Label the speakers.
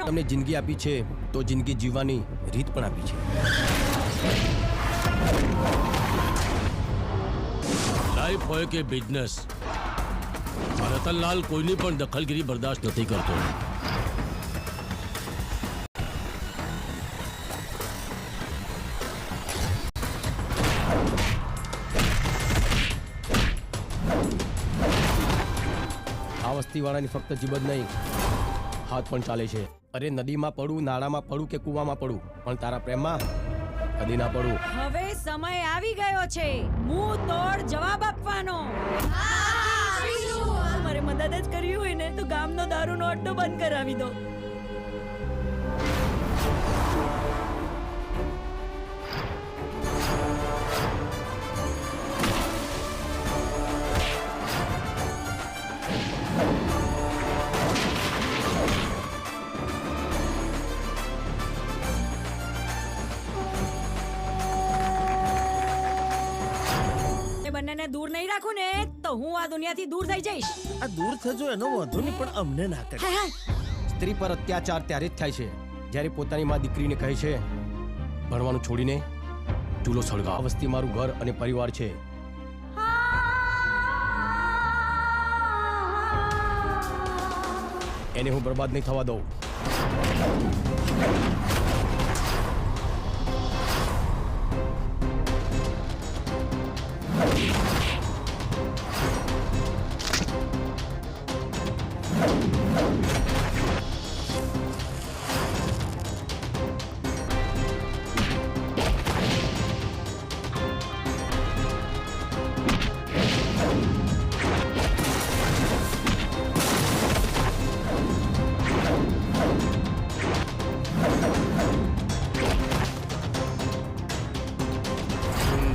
Speaker 1: તમને જિંદગી આપી છે તો જિંદગી જીવવાની રીત પણ આપી છે.
Speaker 2: લાઈફ હોય કે બિઝનેસ, રતનલાલ કોઈની પણ દખલગીરી બરદાસ્ત નથી કરતો.
Speaker 1: આ વસ્તીવાળાની ફક્ત જીભ જ નહીં, હાથ પણ ચાલે છે. અરે નદીમાં પડું, નાળામાં પડું કે કૂવામાં પડું, પણ તારા પ્રેમમાં કદી ના પડું.
Speaker 3: હવે સમય આવી ગયો છે મુંહ તોડ જવાબ આપવાનો. મારે મદદ જ કરવી હોય ને તો ગામનો દારૂનો અડ્ડો બંધ કરાવી દો. બંનેને દૂર નહીં રાખું ને તો હું આ દુનિયાથી દૂર થઈ જઈશ.
Speaker 4: આ દૂર થજો એનો વાંધો નહીં, પણ અમને ના કરે.
Speaker 1: સ્ત્રી પર અત્યાચાર ત્યારે જ થાય છે જ્યારે પોતાની માં દીકરીને કહે છે ભણવાનું છોડીને ચૂલો સળગાવ. આ વસ્તી મારું ઘર અને પરિવાર છે. એને હું બરબાદ નહીં થવા દઉં.